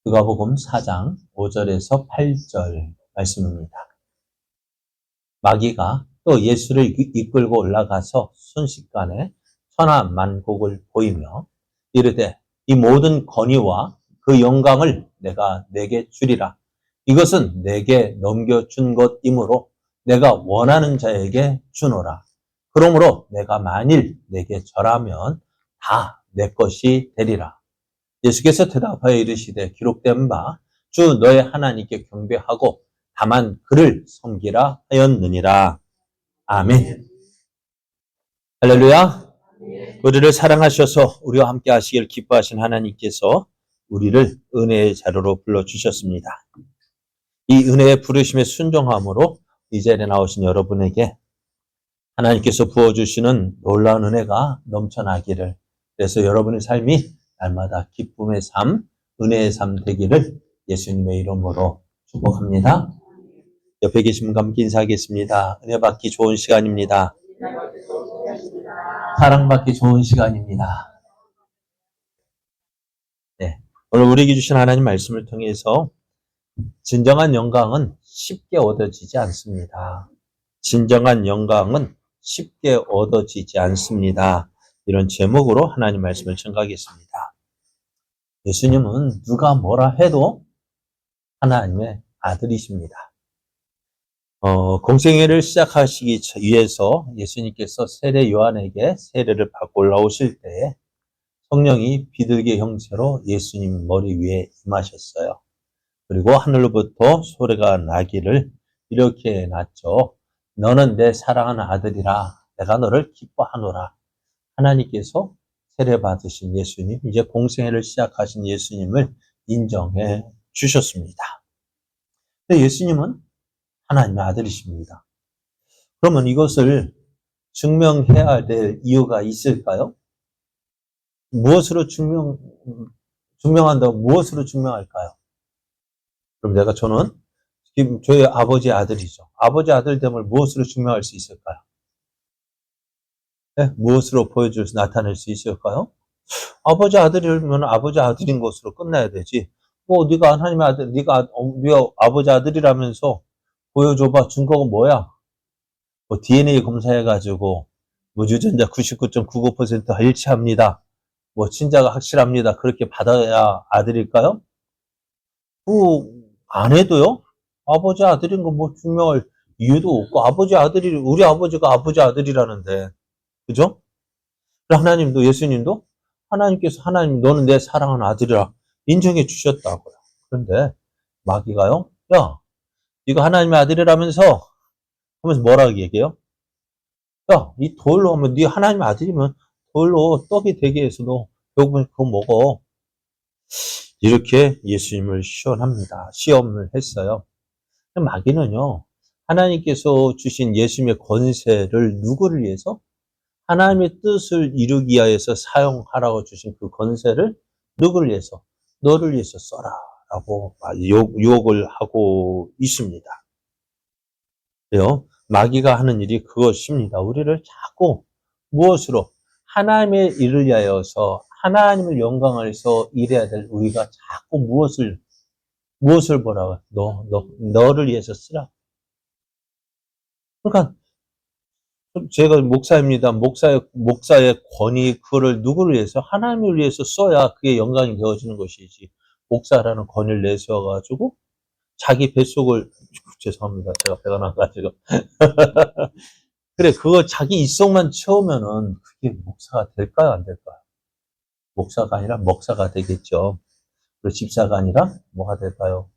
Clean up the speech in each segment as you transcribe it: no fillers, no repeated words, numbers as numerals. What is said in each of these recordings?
누가복음 4장 5절에서 8절 말씀입니다. 마귀가 또 예수를 이끌고 올라가서 순식간에 천하만국을 보이며 이르되 이 모든 권위와 그 영광을 내가 내게 주리라. 이것은 내게 넘겨준 것이므로 내가 원하는 자에게 주노라. 그러므로 내가 만일 내게 절하면 다 내 것이 되리라. 예수께서 대답하여 이르시되 기록된 바 주 너의 하나님께 경배하고 다만 그를 섬기라 하였느니라. 아멘. 할렐루야. 우리를 사랑하셔서 우리와 함께 하시길 기뻐하신 하나님께서 우리를 은혜의 자료로 불러주셨습니다. 이 은혜의 부르심에 순종함으로 이 자리에 나오신 여러분에게 하나님께서 부어주시는 놀라운 은혜가 넘쳐나기를, 그래서 여러분의 삶이 날마다 기쁨의 삶, 은혜의 삶 되기를 예수님의 이름으로 축복합니다. 옆에 계신 분과 함께 인사하겠습니다. 은혜 받기 좋은 시간입니다. 사랑받기 좋은 시간입니다. 네, 오늘 우리에게 주신 하나님 말씀을 통해서 진정한 영광은 쉽게 얻어지지 않습니다. 진정한 영광은 쉽게 얻어지지 않습니다. 이런 제목으로 하나님 말씀을 전가하겠습니다. 예수님은 누가 뭐라 해도 하나님의 아들이십니다. 공생애를 시작하시기 위해서 예수님께서 세례 요한에게 세례를 받고 올라오실 때에 성령이 비둘기 형체로 예수님 머리 위에 임하셨어요. 그리고 하늘로부터 소리가 나기를 이렇게 났죠. 너는 내 사랑하는 아들이라 내가 너를 기뻐하노라. 하나님께서 세례 받으신 예수님, 이제 공생애를 시작하신 예수님을 인정해 주셨습니다. 근데 예수님은 하나님의 아들이십니다. 그러면 이것을 증명해야 될 이유가 있을까요? 무엇으로 증명한다고 무엇으로 증명할까요? 그럼 저는 지금 저희 아버지의 아들이죠. 아버지 아들됨을 무엇으로 증명할 수 있을까요? 네? 무엇으로 나타낼 수 있을까요? 아버지 아들이면 아버지 아들인 것으로 끝나야 되지. 네가 하나님의 아들, 네가 아버지 아들이라면서 보여줘봐. 증거가 뭐야? DNA 검사해가지고 유전자 99.99% 일치합니다. 친자가 확실합니다. 그렇게 받아야 아들일까요? 안 해도요? 아버지 아들인 거 증명할 이유도 없고, 우리 아버지가 아버지 아들이라는데, 그죠? 하나님도, 예수님도 하나님께서 너는 내 사랑하는 아들이라 인정해 주셨다고요. 그런데 마귀가요, 야, 네가 하나님의 아들이라면서 하면서 뭐라고 얘기해요? 야, 이 돌로 하면 네 하나님의 아들이면 돌로 떡이 되게 해서 너 배고프면 그거 먹어. 이렇게 예수님을 시험을 했어요. 마귀는요, 하나님께서 주신 예수님의 권세를 누구를 위해서? 하나님의 뜻을 이루기 위해서 사용하라고 주신 그 권세를 누구를 위해서? 너를 위해서 써라 라고 유혹을 하고 있습니다. 그래요? 마귀가 하는 일이 그것입니다. 우리를 자꾸 무엇으로? 하나님의 일을 위하여서 하나님을 영광을 위해서 일해야 될 우리가 자꾸 무엇을 보라고? 너를 위해서 쓰라. 그러니까 제가 목사입니다. 목사의 권위, 그거를 누구를 위해서? 하나님을 위해서 써야 그게 영광이 되어지는 것이지. 목사라는 권위를 내세워가지고 자기 뱃속을, 죄송합니다. 제가 배가 나가지고. 그래, 그거 자기 입속만 채우면은 그게 목사가 될까요? 안 될까요? 목사가 아니라 먹사가 되겠죠. 그리고 집사가 아니라 뭐가 될까요?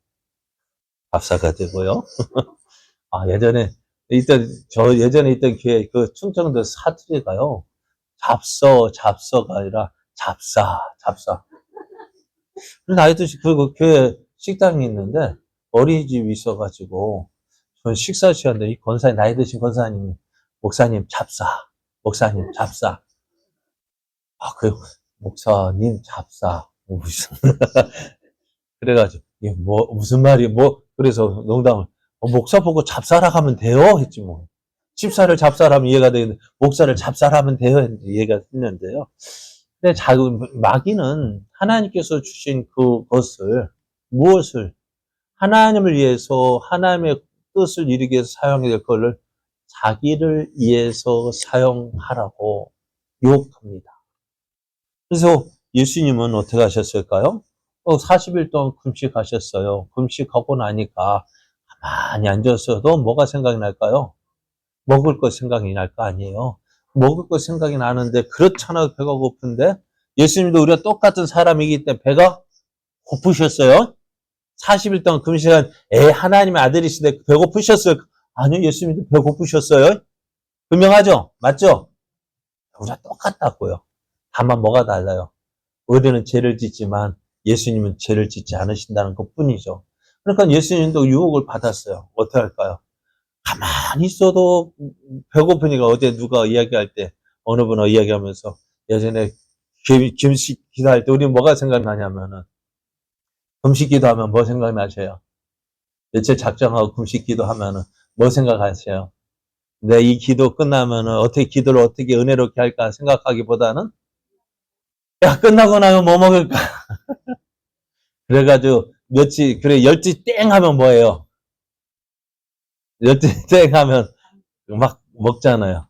밥사가 되고요. 예전에 있던 교회, 그 충청도 사투리가요, 잡서가 아니라 잡사. 그래서 나이도 그 교회 식당이 있는데, 어린이집이 있어가지고, 전 식사 시간에 이 나이 드신 권사님이, 목사님 잡사. 그래, 목사님 잡사. 그래가지고, 이게 무슨 말이, 그래서 농담을, 목사 보고 잡사라 하면 돼요? 했지 뭐. 집사를 잡사라면 이해가 되는데, 목사를 잡사라면 돼요? 이해가 했는데요. 근데 마귀는 하나님께서 주신 그것을 무엇을 하나님을 위해서 하나님의 뜻을 이루기 위해서 사용해야 될 것을 자기를 위해서 사용하라고 유혹합니다. 그래서 예수님은 어떻게 하셨을까요? 40일 동안 금식하셨어요. 금식하고 나니까 가만히 앉았어도 뭐가 생각이 날까요? 먹을 거 생각이 날 거 아니에요. 먹을 거 생각이 나는데 그렇잖아요. 배가 고픈데 예수님도 우리가 똑같은 사람이기 때문에 배가 고프셨어요. 40일 동안 금식한 하나님의 아들이시대 배고프셨어요. 아니요. 예수님도 배고프셨어요. 분명하죠? 맞죠? 우리가 똑같다고요. 다만 뭐가 달라요? 우리는 죄를 짓지만 예수님은 죄를 짓지 않으신다는 것뿐이죠. 그러니까 예수님도 유혹을 받았어요. 어떻게 할까요? 가만히 있어도 배고프니까 어제 누가 이야기할 때 어느 분이 이야기하면서 예전에 금식 기도할 때 우리 뭐가 생각나냐면은 금식 기도하면 뭐 생각나셔요? 며칠 작정하고 금식 기도하면은 뭐 생각하세요? 내 이 기도 끝나면은 어떻게 기도를 어떻게 은혜롭게 할까 생각하기보다는 야 끝나고 나면 뭐 먹을까? 그래가지고 며칠 그래 열지 땡 하면 뭐예요? 열지 땡 하면 막 먹잖아요.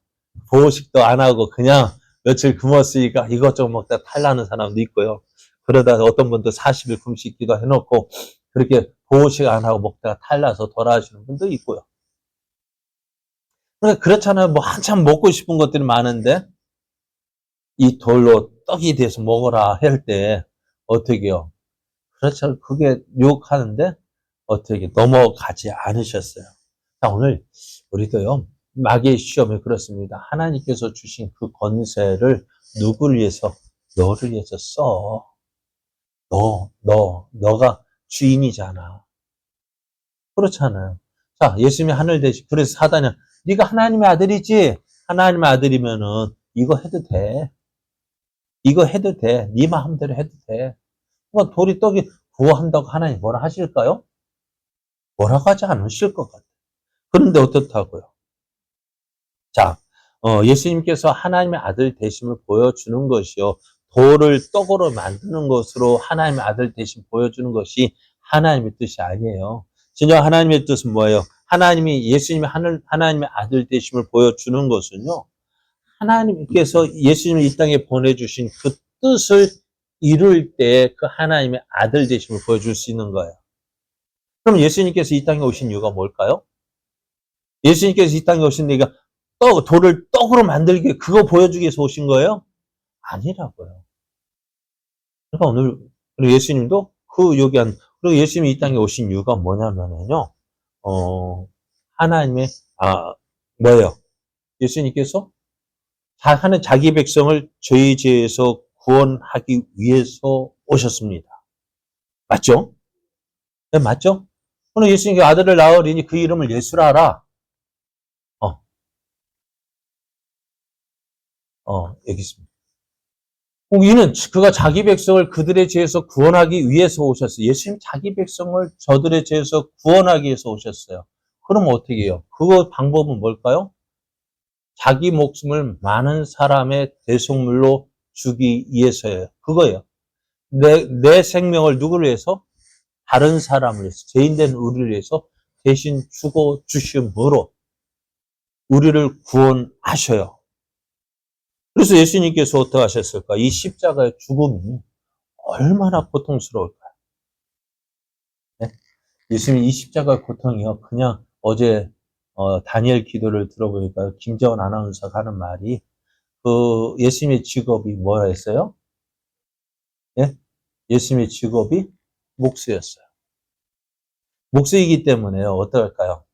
보호식도 안 하고 그냥 며칠 굶었으니까 이것저것 먹다 탈나는 사람도 있고요. 그러다 어떤 분도 40일 금식 기도 해놓고 그렇게 보호식 안 하고 먹다가 탈나서 돌아가시는 분도 있고요. 그러니까 그렇잖아요. 뭐 한참 먹고 싶은 것들이 많은데 이 돌로 떡이 돼서 먹어라 할 때 어떻게 해요? 그렇죠. 그게 유혹하는데 어떻게 넘어가지 않으셨어요. 자, 오늘 우리도요. 마귀의 시험이 그렇습니다. 하나님께서 주신 그 권세를 누구를 위해서? 너를 위해서 써. 너가 주인이잖아. 그렇잖아요. 자, 예수님이 하늘 대신 그래서 사단이 네가 하나님의 아들이지? 하나님의 아들이면은 이거 해도 돼. 이거 해도 돼. 네 마음대로 해도 돼. 뭐 돌이 떡이 구워한다고 하나님 뭐라 하실까요? 뭐라고 하지 않으실 것 같아요. 그런데 어떻다고요? 자, 예수님께서 하나님의 아들 되심을 보여주는 것이요. 돌을 떡으로 만드는 것으로 하나님의 아들 되심 보여주는 것이 하나님의 뜻이 아니에요. 진정 하나님의 뜻은 뭐예요? 예수님이 하나님의 아들 되심을 보여주는 것은요. 하나님께서 예수님을 이 땅에 보내주신 그 뜻을 이룰 때 그 하나님의 아들 되심을 보여줄 수 있는 거예요. 그럼 예수님께서 이 땅에 오신 이유가 뭘까요? 예수님께서 이 땅에 오신 이유가 돌을 떡으로 만들기, 그거 보여주기 위해서 오신 거예요? 아니라고요. 그러니까 오늘, 그리고 예수님도 그리고 예수님이 이 땅에 오신 이유가 뭐냐면요, 하나님의, 뭐예요? 예수님께서 하는 자기 백성을 죄의 죄에서 구원하기 위해서 오셨습니다. 맞죠? 네, 맞죠? 오늘 예수님께 아들을 낳으리니 그 이름을 예수라 하라. 여기 있습니다. 이는 그가 자기 백성을 그들의 죄에서 구원하기 위해서 오셨어요. 예수님 자기 백성을 저들의 죄에서 구원하기 위해서 오셨어요. 그럼 어떻게 해요? 그 방법은 뭘까요? 자기 목숨을 많은 사람의 대속물로 주기 위해서예요. 그거예요. 내 생명을 누구를 위해서? 다른 사람을 위해서, 죄인된 우리를 위해서 대신 주고 주심으로 우리를 구원하셔요. 그래서 예수님께서 어떻게 하셨을까? 이 십자가의 죽음이 얼마나 고통스러울까요? 네? 예수님 이 십자가의 고통이요. 그냥 어제 다니엘 기도를 들어보니까 김재원 아나운서가 하는 말이 그 예수님의 직업이 뭐였어요? 네? 예수님의 직업이 목수였어요. 목수이기 때문에요. 어떨까요?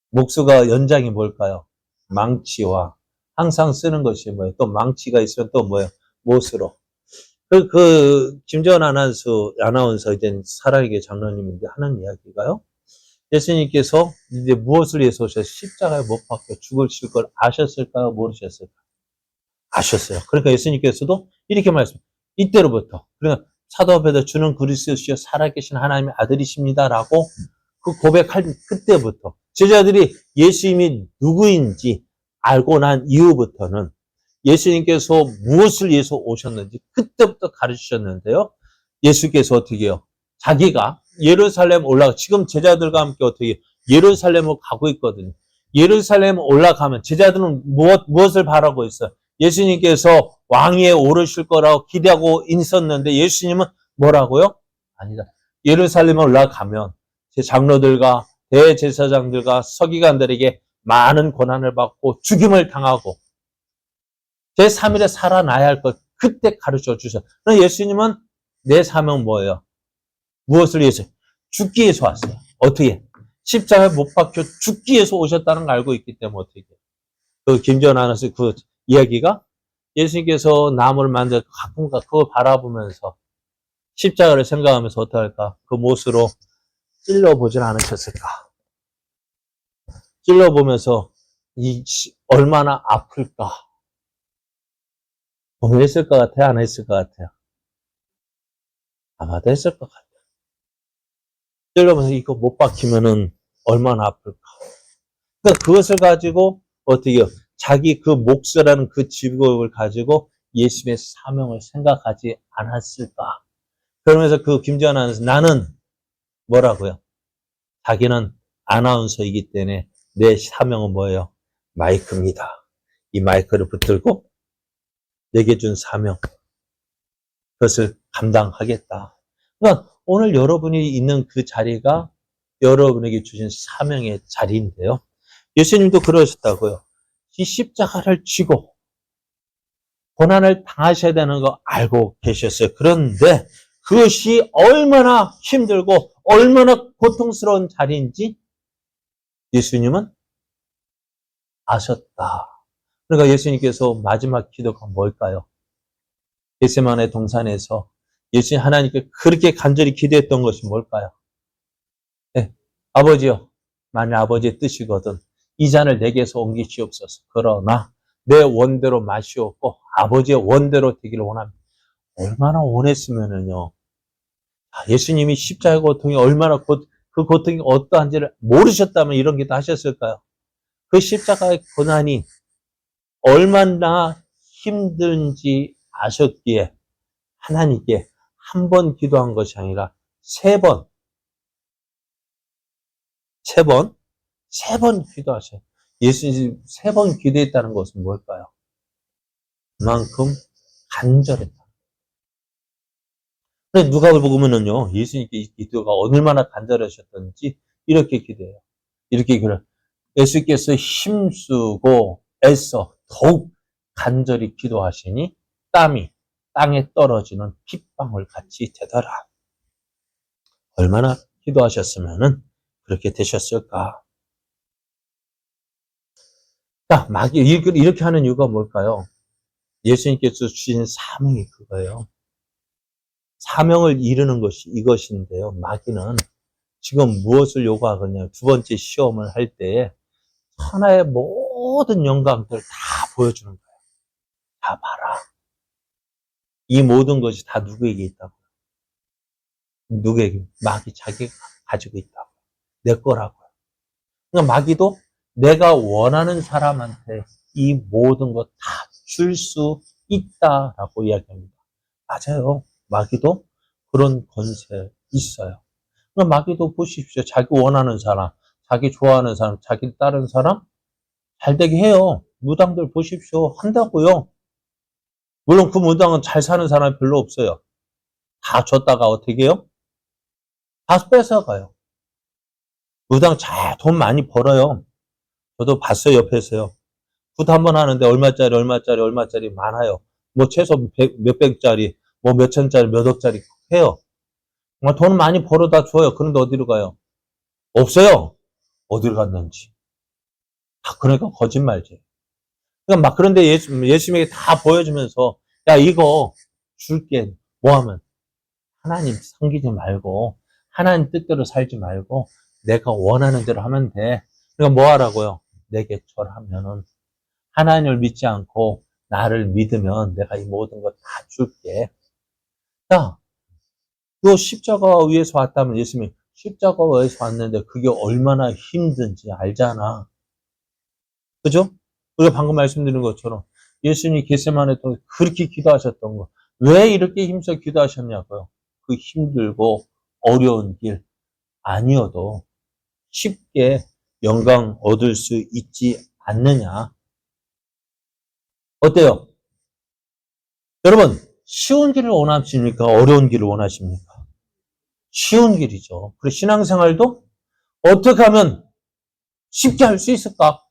목수가 연장이 뭘까요? 망치와 항상 쓰는 것이 뭐예요? 또 망치가 있으면 또 뭐예요? 못으로. 김재원 아나운서 이제 살아계신 장로님인데 하는 이야기가요. 예수님께서 이제 무엇을 위해서 오셔서 십자가에 못 박혀 죽으실 걸 아셨을까요? 모르셨을까요? 아셨어요. 그러니까 예수님께서도 이렇게 말씀. 이때로부터 그러니까 사도 베드로 주는 그리스도시요 살아계신 하나님의 아들이십니다라고 그 고백할 그때부터 제자들이 예수님이 누구인지 알고 난 이후부터는 예수님께서 무엇을 위해서 오셨는지 그때부터 가르치셨는데요. 예수께서 어떻게 해요? 자기가 예루살렘 올라가, 지금 제자들과 함께 어떻게 예루살렘으로 가고 있거든요. 예루살렘 올라가면 제자들은 무엇을 바라고 있어요? 예수님께서 왕위에 오르실 거라고 기대하고 있었는데 예수님은 뭐라고요? 아니다. 예루살렘에 올라가면 제 장로들과 대제사장들과 서기관들에게 많은 고난을 받고 죽임을 당하고 제3일에 살아나야 할 것 그때 가르쳐 주셔요. 그럼 예수님은 내 사명은 뭐예요? 무엇을 위해서? 죽기 위해서 왔어요. 어떻게? 십자가에 못 박혀 죽기 위해서 오셨다는 걸 알고 있기 때문에 어떻게? 그 김전 아나운서 그 이야기가 예수님께서 나무를 만들 가끔가 그걸 바라보면서 십자가를 생각하면서 어떻게 할까? 그 못으로 찔러보진 않으셨을까? 찔러보면서 얼마나 아플까? 고민했을 것 같아요? 안 했을 것 같아요? 아마도 했을 것 같아요. 찔러보면서 이거 못 박히면은 얼마나 아플까? 그러니까 그것을 가지고 어떻게 해요? 자기 그 몫이라는 그 직업을 가지고 예수님의 사명을 생각하지 않았을까? 그러면서 그 김지현 아나운서 나는 뭐라고요? 자기는 아나운서이기 때문에 내 사명은 뭐예요? 마이크입니다. 이 마이크를 붙들고 내게 준 사명, 그것을 감당하겠다. 그러니까 오늘 여러분이 있는 그 자리가 여러분에게 주신 사명의 자리인데요. 예수님도 그러셨다고요. 이 십자가를 쥐고 고난을 당하셔야 되는 거 알고 계셨어요. 그런데 그것이 얼마나 힘들고 얼마나 고통스러운 자리인지 예수님은 아셨다. 그러니까 예수님께서 마지막 기도가 뭘까요? 겟세마네 동산에서 예수님 하나님께 그렇게 간절히 기도했던 것이 뭘까요? 네, 아버지요, 만일 아버지의 뜻이거든 이 잔을 내게서 옮기시옵소서. 그러나 내 원대로 마시옵고 아버지의 원대로 되기를 원합니다. 얼마나 원했으면은요. 예수님이 십자가의 고통이 얼마나 그 고통이 어떠한지를 모르셨다면 이런 기도 하셨을까요? 그 십자가의 고난이 얼마나 힘든지 아셨기에 하나님께 한 번 기도한 것이 아니라 세 번 기도하셔요. 예수님 세 번 기도했다는 것은 뭘까요? 그만큼 간절했다. 근데 누가 보면은요, 예수님께 기도가 얼마나 간절하셨던지 이렇게 기도해요. 이렇게 기도해요. 예수께서 힘쓰고 애써 더욱 간절히 기도하시니 땀이 땅에 떨어지는 핏방울 같이 되더라. 얼마나 기도하셨으면은 그렇게 되셨을까? 자, 이렇게 하는 이유가 뭘까요? 예수님께서 주신 사명이 그거예요. 사명을 이루는 것이 이것인데요. 마귀는 지금 무엇을 요구하거든요. 두 번째 시험을 할 때에 하나의 모든 영광들을 다 보여주는 거예요. 다 봐라. 이 모든 것이 다 누구에게 있다고? 누구에게? 마귀 자기가 가지고 있다고. 내 거라고요. 그러니까 마귀도 내가 원하는 사람한테 이 모든 것 다 줄 수 있다라고 이야기합니다. 맞아요. 마귀도 그런 권세 있어요. 그럼 마귀도 보십시오. 자기 원하는 사람, 자기 좋아하는 사람, 자기 따르는 사람 잘 되게 해요. 무당들 보십시오. 한다고요. 물론 그 무당은 잘 사는 사람이 별로 없어요. 다 줬다가 어떻게 해요? 다 뺏어가요. 무당 잘 돈 많이 벌어요. 저도 봤어요. 옆에서요. 굿 한 번 하는데 얼마짜리 많아요. 뭐 최소 몇백짜리, 뭐 몇천짜리, 몇 억짜리 해요. 돈 많이 벌어다 줘요. 그런데 어디로 가요? 없어요. 어디로 갔는지. 그러니까 거짓말지. 그러니까 막 그런데 예수님에게 다 보여주면서 야 이거 줄게. 뭐 하면 하나님 섬기지 말고 하나님 뜻대로 살지 말고 내가 원하는 대로 하면 돼. 그러니까 뭐 하라고요? 내게 절하면은 하나님을 믿지 않고 나를 믿으면 내가 이 모든 거 다 줄게. 자, 너 십자가 위에서 왔다면 예수님이 십자가 위에서 왔는데 그게 얼마나 힘든지 알잖아. 그죠? 우리가 방금 말씀드린 것처럼 예수님이 겟세마네 동에서 그렇게 기도하셨던 거. 왜 이렇게 힘써 기도하셨냐고요? 그 힘들고 어려운 길 아니어도 쉽게 영광 얻을 수 있지 않느냐. 어때요? 여러분, 쉬운 길을 원하십니까? 어려운 길을 원하십니까? 쉬운 길이죠. 그리고 신앙생활도 어떻게 하면 쉽게 할 수 있을까?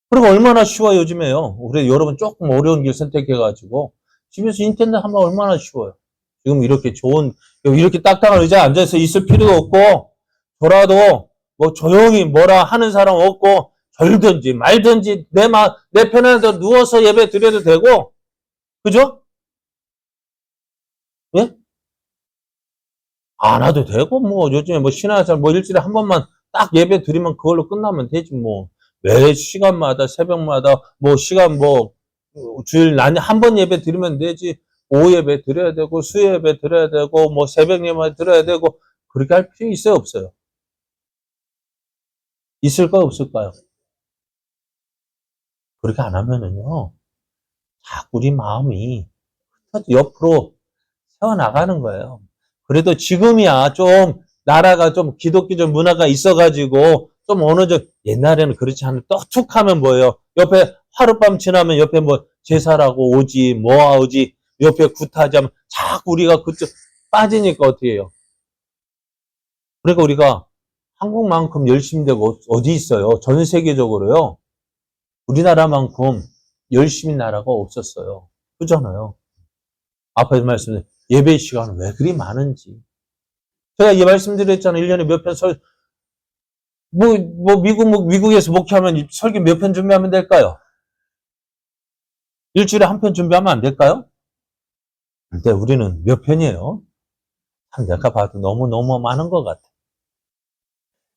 그리고 얼마나 쉬워요, 요즘에요. 그래, 여러분 조금 어려운 길 선택해가지고 집에서 인터넷 하면 얼마나 쉬워요. 지금 이렇게 이렇게 딱딱한 의자에 앉아서 있을 필요도 없고, 저라도 뭐 조용히 뭐라 하는 사람 없고, 절든지 말든지 내 편에 누워서 예배 드려도 되고, 그죠? 예? 안 와도 되고, 뭐, 요즘에 뭐, 신앙생활 뭐, 일주일에 한 번만 딱 예배 드리면 그걸로 끝나면 되지, 뭐. 매 시간마다, 새벽마다, 뭐, 시간 뭐, 주일 난 한 번 예배 드리면 되지. 오후 예배 드려야 되고, 수요 예배 드려야 되고, 뭐, 새벽 예배 드려야 되고, 그렇게 할 필요 있어요, 없어요? 있을까요, 없을까요? 그렇게 안 하면은요, 자꾸 우리 마음이 옆으로 세워나가는 거예요. 그래도 지금이야 좀 나라가 좀 기독교적 문화가 있어가지고 좀 어느 정도 옛날에는 그렇지 않은데 떡툭 하면 뭐예요? 옆에 하룻밤 지나면 옆에 뭐 제사라고 오지 뭐하 오지 옆에 굿하자면 자꾸 우리가 그쪽 빠지니까 어떻게 해요? 그러니까 우리가 한국만큼 열심히 되고 어디 있어요? 전 세계적으로요. 우리나라만큼 열심히 나라가 없었어요. 그잖아요. 앞에서 말씀드린 예배 시간은 왜 그리 많은지. 제가 이 말씀드렸잖아요. 1년에 몇 편 미국에서 목회하면 설교 몇 편 준비하면 될까요? 일주일에 한 편 준비하면 안 될까요? 근데 우리는 몇 편이에요? 참 내가 봐도 너무너무 많은 것 같아.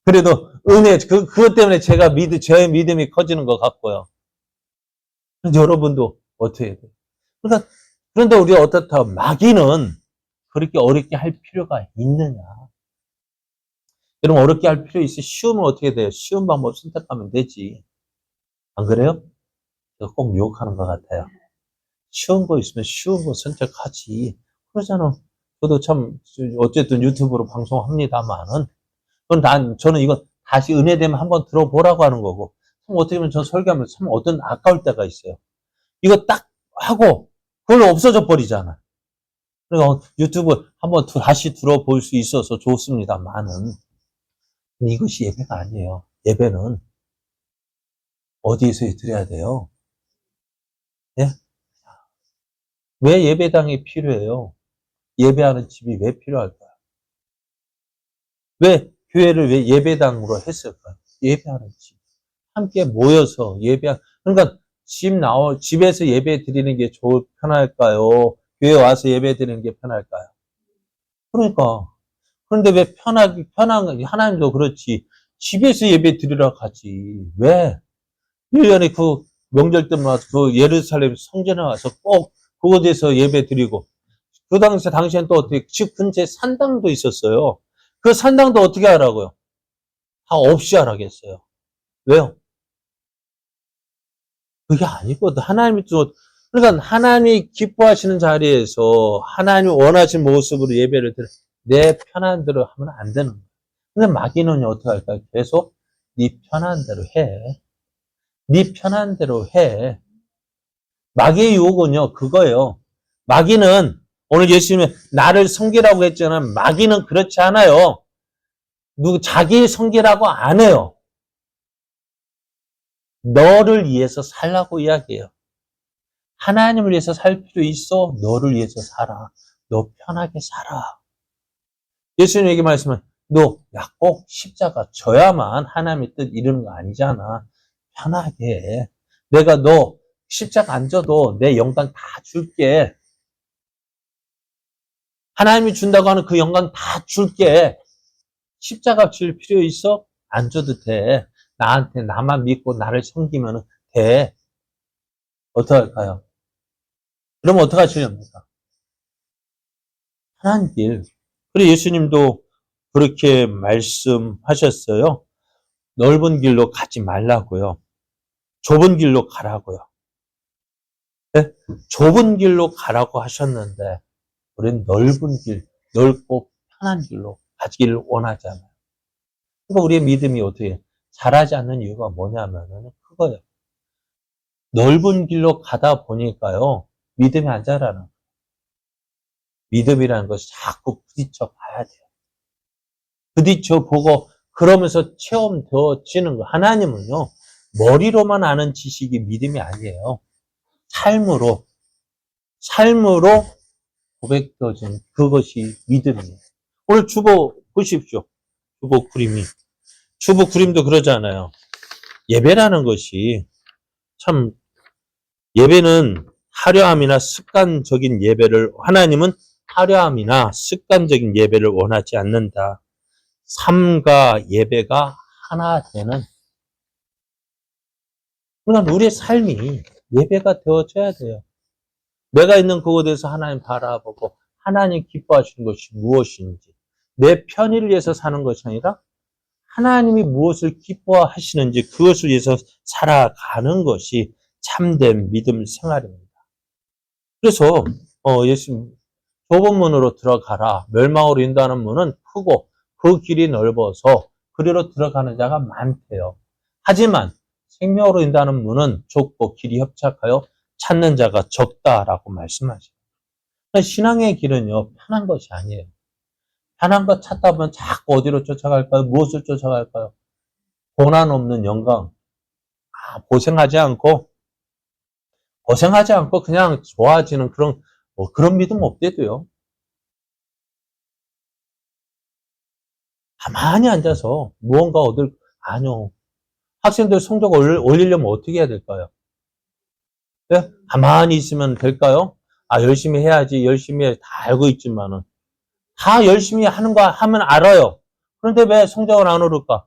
그래도 그것 때문에 저의 믿음이 커지는 것 같고요. 그런데 여러분도 어떻게 해야 돼요? 그러니까, 그런데 우리가 어떻다, 마귀는 그렇게 어렵게 할 필요가 있느냐? 여러분, 어렵게 할 필요 있어. 쉬우면 어떻게 돼요? 쉬운 방법 선택하면 되지. 안 그래요? 제가 꼭 유혹하는 것 같아요. 쉬운 거 있으면 쉬운 거 선택하지. 그러잖아. 저도 참, 어쨌든 유튜브로 방송합니다만은, 저는 이거 다시 은혜되면 한번 들어보라고 하는 거고, 참 어떻게 보면 저 설교하면서 참 어떤 아까울 때가 있어요. 이거 딱 하고, 그걸로 없어져 버리잖아. 그래서 유튜브 한번 다시 들어볼 수 있어서 좋습니다만은, 이것이 예배가 아니에요. 예배는 어디에서 드려야 돼요? 예? 왜 예배당이 필요해요? 예배하는 집이 왜 필요할까요? 왜 예배당으로 했을까요? 예배하는 집. 함께 모여서 그러니까 집에서 예배 드리는 게 편할까요? 교회 와서 예배 드리는 게 편할까요? 그러니까. 그런데 왜 하나님도 그렇지. 집에서 예배 드리러 가지. 왜? 1년에 그 명절 때마다 그 예루살렘 성전에 와서 꼭 그곳에서 예배 드리고, 그 당시엔 또 어떻게, 집 근처에 산당도 있었어요. 그 산당도 어떻게 하라고요? 다 없이 하라겠어요. 왜요? 그게 아니거든. 그러니까 하나님이 기뻐하시는 자리에서 하나님이 원하시는 모습으로 예배를 드려. 내 편한 대로 하면 안 되는 거예요. 근데 마귀는 어떻게 할까요? 계속 네 편한 대로 해. 네 편한 대로 해. 마귀의 유혹은요, 그거예요. 마귀는 오늘 예수님이 나를 섬기라고 했잖아. 마귀는 그렇지 않아요. 자기 섬기라고 안 해요. 너를 위해서 살라고 이야기해요. 하나님을 위해서 살 필요 있어? 너를 위해서 살아. 너 편하게 살아. 예수님에게 말씀은 꼭 십자가 져야만 하나님의 뜻 이루는 거 아니잖아. 편하게 해. 내가 너 십자가 안 져도 내 영광 다 줄게. 하나님이 준다고 하는 그 영광 다 줄게. 십자가 질 필요 있어? 안 줘도 돼. 나만 믿고 나를 섬기면 돼. 어떡할까요? 그러면 어떡하시렵니까? 편한 길. 그리고 예수님도 그렇게 말씀하셨어요. 넓은 길로 가지 말라고요. 좁은 길로 가라고요. 네? 좁은 길로 가라고 하셨는데 우리는 넓은 길, 넓고 편한 길로 가기를 원하잖아요. 그러니까 우리의 믿음이 어떻게 자라지 않는 이유가 뭐냐면은 그거예요. 넓은 길로 가다 보니까요, 믿음이 안 자라는 거예요. 믿음이라는 것이 자꾸 부딪혀 봐야 돼요. 부딪혀 보고 그러면서 체험되어지는 거. 하나님은요, 머리로만 아는 지식이 믿음이 아니에요. 삶으로 고백되어진 그것이 믿음이에요. 오늘 주보 보십시오. 주보 그림도 그러잖아요. 예배라는 것이 참, 예배는 화려함이나 습관적인 예배를, 하나님은 화려함이나 습관적인 예배를 원하지 않는다. 삶과 예배가 하나 되는, 그러니까 우리의 삶이 예배가 되어져야 돼요. 내가 있는 그곳에서 하나님 바라보고 하나님 기뻐하시는 것이 무엇인지, 내 편의를 위해서 사는 것이 아니라 하나님이 무엇을 기뻐하시는지 그것을 위해서 살아가는 것이 참된 믿음 생활입니다. 그래서 예수님 좁은 문으로 들어가라. 멸망으로 인도하는 문은 크고 그 길이 넓어서 그리로 들어가는 자가 많대요. 하지만 생명으로 인도하는 문은 좁고 길이 협착하여 찾는 자가 적다라고 말씀하시죠. 신앙의 길은요, 편한 것이 아니에요. 편한 것 찾다 보면 자꾸 어디로 쫓아갈까요? 무엇을 쫓아갈까요? 고난 없는 영광. 고생하지 않고 그냥 좋아지는 그런 믿음 없대도요. 가만히 앉아서 무언가 아니요. 학생들 성적 올리려면 어떻게 해야 될까요? 네? 가만히 있으면 될까요? 열심히 해야지, 열심히 해. 다 알고 있지만은. 다 열심히 하면 알아요. 그런데 왜 성적을 안 오를까?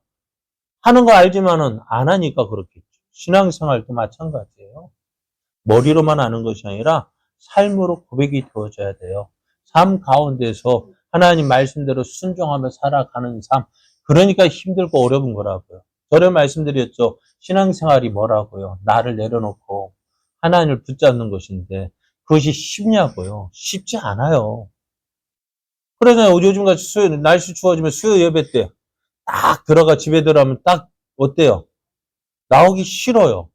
하는 거 알지만은 안 하니까 그렇겠죠. 신앙생활도 마찬가지예요. 머리로만 아는 것이 아니라 삶으로 고백이 되어져야 돼요. 삶 가운데서 하나님 말씀대로 순종하며 살아가는 삶. 그러니까 힘들고 어려운 거라고요. 전에 말씀드렸죠. 신앙생활이 뭐라고요? 나를 내려놓고 하나님을 붙잡는 것인데 그것이 쉽냐고요? 쉽지 않아요. 그러잖아요. 요즘같이 날씨 추워지면 수요 예배 때 딱 집에 들어가면 딱 어때요? 나오기 싫어요.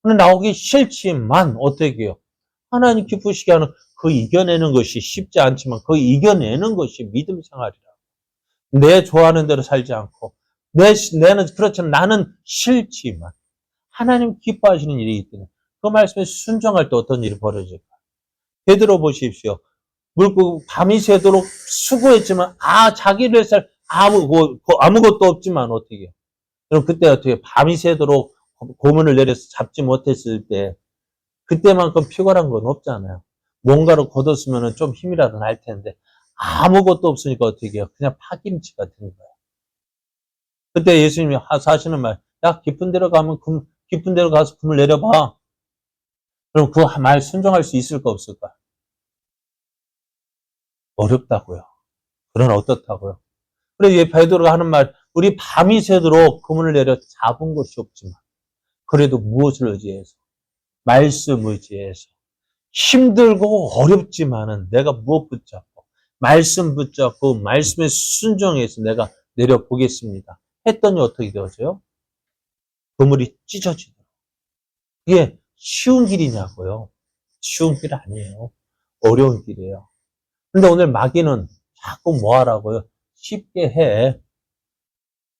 근데 나오기 싫지만 어떻게 해요? 하나님 기쁘시게 하는 그 이겨내는 것이 쉽지 않지만 그 이겨내는 것이 믿음 생활이라. 내 좋아하는 대로 살지 않고 나는 그렇지만 나는 싫지만 하나님 기뻐하시는 일이 있거든요. 그 말씀에 순종할 때 어떤 일이 벌어질까? 베드로 보십시오. 밤이 새도록 수고했지만 자기를 위해서 아무것도 없지만 어떻게 해요? 그럼 그때 어떻게 밤이 새도록 고문을 내려서 잡지 못했을 때 그때만큼 피곤한 건 없잖아요. 뭔가를 걷었으면 좀 힘이라도 날 텐데 아무것도 없으니까 어떻게 해요? 그냥 파김치가 되는 거예요. 그때 예수님이 하시는 말, 야 깊은 데로 가서 금을 내려봐. 그럼 그 말 순종할 수 있을까 없을까? 어렵다고요. 그러나 어떻다고요? 그래서 베드로가 하는 말, 우리 밤이 새도록 그물을 내려 잡은 것이 없지만 그래도 무엇을 의지해서? 말씀 의지해서. 힘들고 어렵지만은 내가 무엇 붙잡고 말씀 붙잡고 말씀에 순종해서 내가 내려보겠습니다. 했더니 어떻게 되어져요? 그물이 찢어지더라고요. 이게 쉬운 길이냐고요? 쉬운 길 아니에요. 어려운 길이에요. 근데 오늘 마귀는 자꾸 뭐 하라고요? 쉽게 해.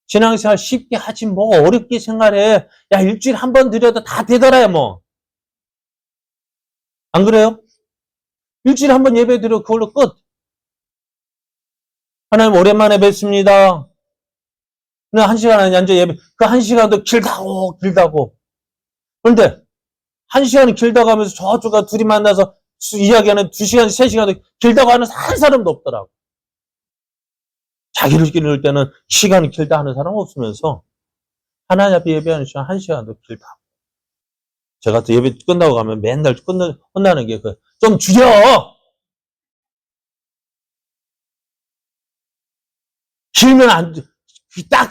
신앙생활 쉽게 하지 뭐 어렵게 생활해. 야 일주일에 한 번 드려도 다 되더라 뭐. 안 그래요? 일주일에 한 번 예배 드려 그걸로 끝. 하나님 오랜만에 뵙습니다. 그냥 1시간 앉아 예배. 그 1시간도 길다고. 그런데 1시간이 길다고 하면서 저쪽가 둘이 만나서 이야기하는 2시간, 3시간도 길다고 하는 한 사람도 없더라고. 자기를 기를 때는 시간이 길다 하는 사람 없으면서 하나님 앞에 예배하는 시간 1시간도 길다고. 제가 또 예배 끝나고 가면 맨날 혼나는 게 좀 줄여! 길면 딱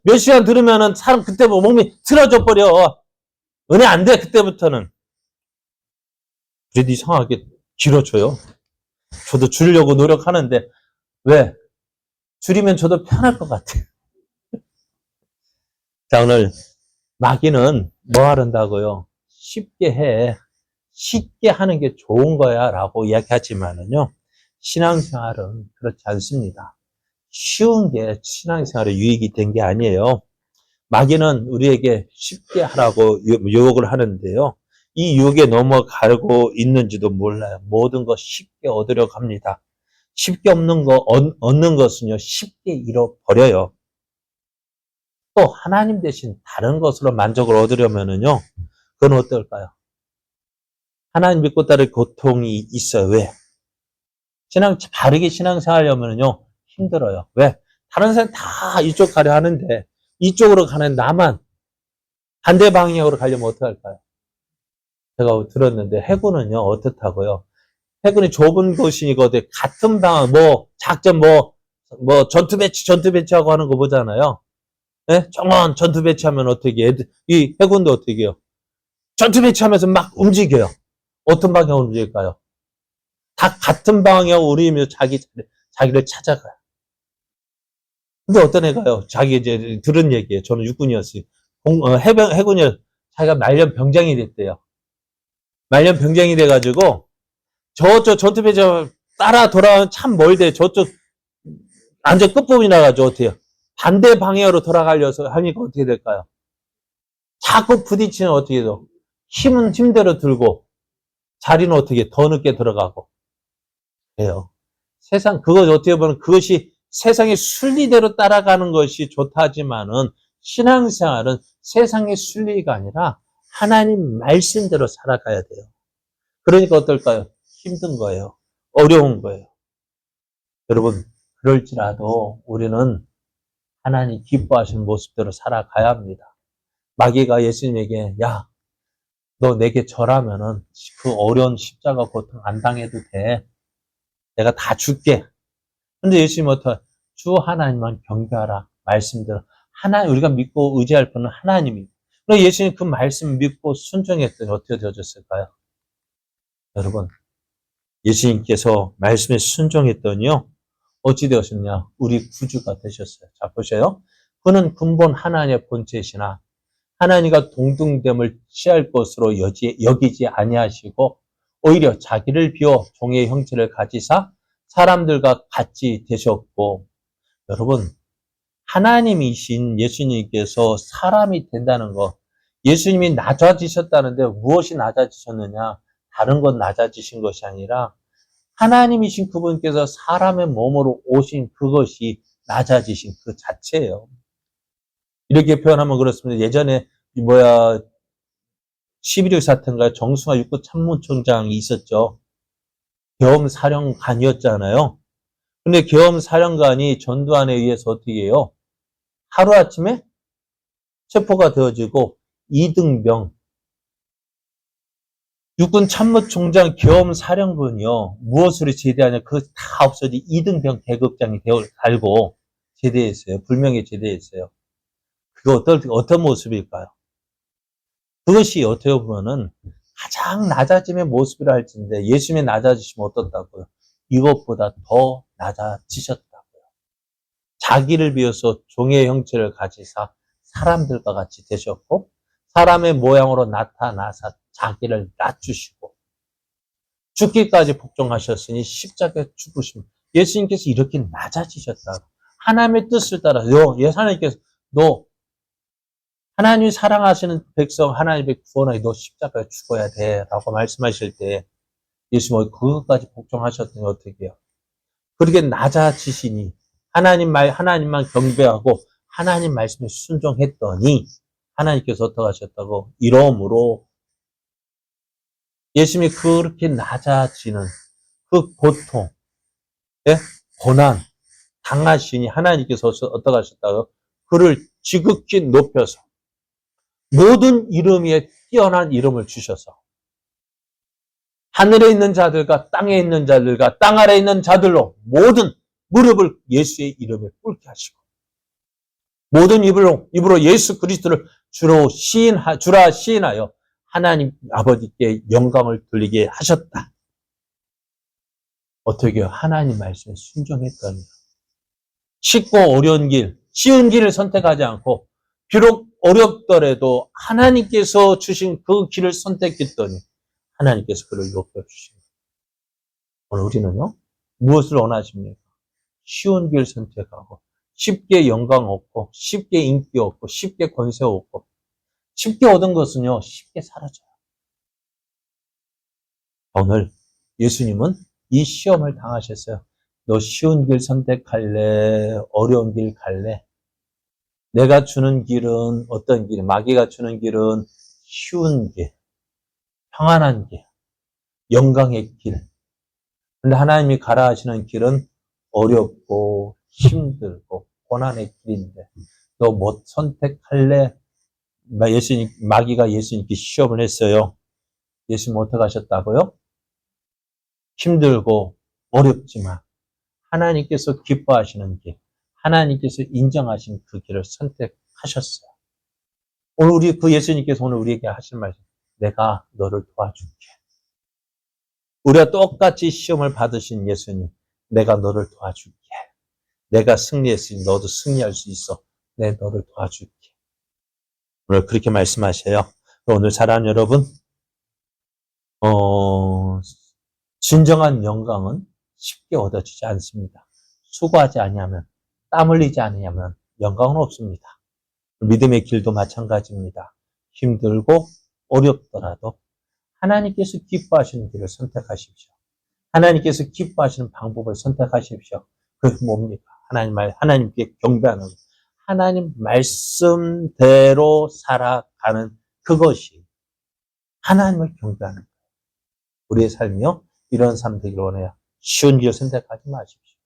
몇 시간 들으면은 사람 그때 몸이 틀어져 버려. 은혜 안 돼, 그때부터는. 그래도 이상하게 길어져요. 저도 줄려고 노력하는데, 왜? 줄이면 저도 편할 것 같아요. 자, 오늘 마귀는 뭐 하른다고요? 쉽게 해. 쉽게 하는 게 좋은 거야 라고 이야기하지만은요, 신앙생활은 그렇지 않습니다. 쉬운 게 신앙생활의 유익이 된 게 아니에요. 마귀는 우리에게 쉽게 하라고 유혹을 하는데요. 이 유혹에 넘어가고 있는지도 몰라요. 모든 거 쉽게 얻으려고 합니다. 쉽게 없는 거, 얻는 것은요, 쉽게 잃어버려요. 또 하나님 대신 다른 것으로 만족을 얻으려면은요, 그건 어떨까요? 하나님 믿고 따를 고통이 있어요. 왜? 바르게 신앙생활 하려면요, 힘들어요. 왜? 다른 사람 다 이쪽 가려 하는데, 이쪽으로 가는 나만 반대 방향으로 가려면 어떡할까요? 제가 들었는데, 해군은요, 어떻다고요? 해군이 좁은 곳이거든. 같은 방향, 작전, 전투 배치하고 하는 거 보잖아요. 예? 정원 전투 배치하면 어떻게 해? 이 해군도 어떻게 해요? 전투 배치하면서 막 움직여요. 어떤 방향으로 움직일까요? 다 같은 방향으로 우리며 자기를 찾아가요. 근데 어떤 애가요? 자기 이제 들은 얘기예요. 저는 육군이었어요. 해군이 자기가 말년 병장이 됐대요. 말년 병장이 돼가지고 저쪽 전투 배치 따라 돌아가면 참 멀대. 저쪽 완전 끝부분이 나가죠. 어때요? 반대 방향으로 돌아가려서 하니까 어떻게 될까요? 자꾸 부딪히면 어떻게 돼요? 힘은 힘대로 들고 자리는 어떻게 더 늦게 들어가고 해요. 그것 어떻게 보면 그것이 세상의 순리대로 따라가는 것이 좋다지만은 신앙생활은 세상의 순리가 아니라 하나님 말씀대로 살아가야 돼요. 그러니까 어떨까요? 힘든 거예요. 어려운 거예요. 여러분, 그럴지라도 우리는 하나님 기뻐하시는 모습대로 살아가야 합니다. 마귀가 예수님에게, 야, 너 내게 절하면은 그 어려운 십자가 고통 안 당해도 돼. 내가 다 줄게. 근데 예수님 어떻게, 주 하나님만 경배하라. 말씀대로. 우리가 믿고 의지할 분은 하나님이고. 그래서 예수님 그 말씀 믿고 순종했더니 어떻게 되어졌을까요? 여러분, 예수님께서 말씀에 순종했더니요. 어찌 되었느냐? 우리 구주가 되셨어요. 자, 보세요. 그는 근본 하나님의 본체시나 하나님과 동등됨을 취할 것으로 여기지 아니하시고 오히려 자기를 비워 종의 형체를 가지사 사람들과 같이 되셨고, 여러분, 하나님이신 예수님께서 사람이 된다는 것, 예수님이 낮아지셨다는데 무엇이 낮아지셨느냐? 다른 건 낮아지신 것이 아니라 하나님이신 그분께서 사람의 몸으로 오신 그것이 낮아지신 그 자체예요. 이렇게 표현하면 그렇습니다. 예전에 11.6 사태인가요? 정승화 육군 참모총장이 있었죠. 계엄사령관이었잖아요. 근데 계엄사령관이 전두환에 의해서 어떻게 해요? 하루아침에 체포가 되어지고 이등병, 육군 참모총장 계엄사령관이요. 무엇으로 제대하냐? 그거 다 없어지 이등병 계급장이 달고 제대했어요. 불명예 제대했어요. 그거 어떤 모습일까요? 그것이 어떻게 보면은 가장 낮아짐의 모습이라 할지인데 예수님의 낮아지시면 어떻다고요? 이것보다 더 낮아지셨다고요. 자기를 비워서 종의 형체를 가지사 사람들과 같이 되셨고 사람의 모양으로 나타나사 자기를 낮추시고 죽기까지 복종하셨으니 십자가에 죽으시면 예수님께서 이렇게 낮아지셨다고. 하나님의 뜻을 따라 하나님께서 하나님이 사랑하시는 백성 하나님의 구원하기 너 십자가에 죽어야 돼 라고 말씀하실 때 예수님은 그것까지 복종하셨더니 어떻게 해요? 그렇게 낮아지시니 하나님만 경배하고 하나님 말씀에 순종했더니 하나님께서 어떻게 하셨다고? 이러므로 예수님이 그렇게 낮아지는 그 고통, 예? 고난 당하시니 하나님께서 어떻게 하셨다고? 그를 지극히 높여서 모든 이름 위에 뛰어난 이름을 주셔서 하늘에 있는 자들과 땅에 있는 자들과 땅 아래에 있는 자들로 모든 무릎을 예수의 이름에 꿇게 하시고 모든 입으로 예수 그리스도를 주라 시인하여 하나님 아버지께 영광을 돌리게 하셨다. 어떻게 해요? 하나님 말씀에 순종했더니 쉽고 어려운 길, 쉬운 길을 선택하지 않고 비록 어렵더라도 하나님께서 주신 그 길을 선택했더니 하나님께서 그를 높여주십니다. 오늘 우리는요, 무엇을 원하십니까? 쉬운 길 선택하고 쉽게 영광 얻고 쉽게 인기 얻고 쉽게 권세 얻고 쉽게 얻은 것은요, 쉽게 사라져요. 오늘 예수님은 이 시험을 당하셨어요. 너 쉬운 길 선택할래? 어려운 길 갈래? 내가 주는 길은 어떤 길? 마귀가 주는 길은 쉬운 길, 평안한 길, 영광의 길. 근데 하나님이 가라 하시는 길은 어렵고 힘들고 고난의 길인데 너 뭐 선택할래? 마귀가 예수님께 시험을 했어요. 예수님 어떻게 하셨다고요? 힘들고 어렵지만 하나님께서 기뻐하시는 길, 하나님께서 인정하신 그 길을 선택하셨어요. 오늘 예수님께서 오늘 우리에게 하실 말씀, 내가 너를 도와줄게. 우리가 똑같이 시험을 받으신 예수님, 내가 너를 도와줄게. 내가 승리했으니 너도 승리할 수 있어. 내 너를 도와줄게. 오늘 그렇게 말씀하셔요. 오늘 사랑하는 여러분, 진정한 영광은 쉽게 얻어지지 않습니다. 수고하지 아니하면, 땀 흘리지 않으면 영광은 없습니다. 믿음의 길도 마찬가지입니다. 힘들고 어렵더라도 하나님께서 기뻐하시는 길을 선택하십시오. 하나님께서 기뻐하시는 방법을 선택하십시오. 그게 뭡니까? 하나님께 경배하는 것. 하나님 말씀대로 살아가는 그것이 하나님을 경배하는 거예요. 우리의 삶이요, 이런 삶 되기를 원해요. 쉬운 길 선택하지 마십시오.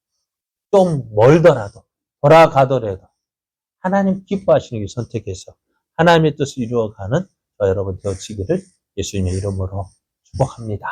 좀 멀더라도, 돌아가더라도 하나님 기뻐하시는 길 선택해서 하나님의 뜻을 이루어가는 저 여러분 되어지기를 예수님의 이름으로 축복합니다.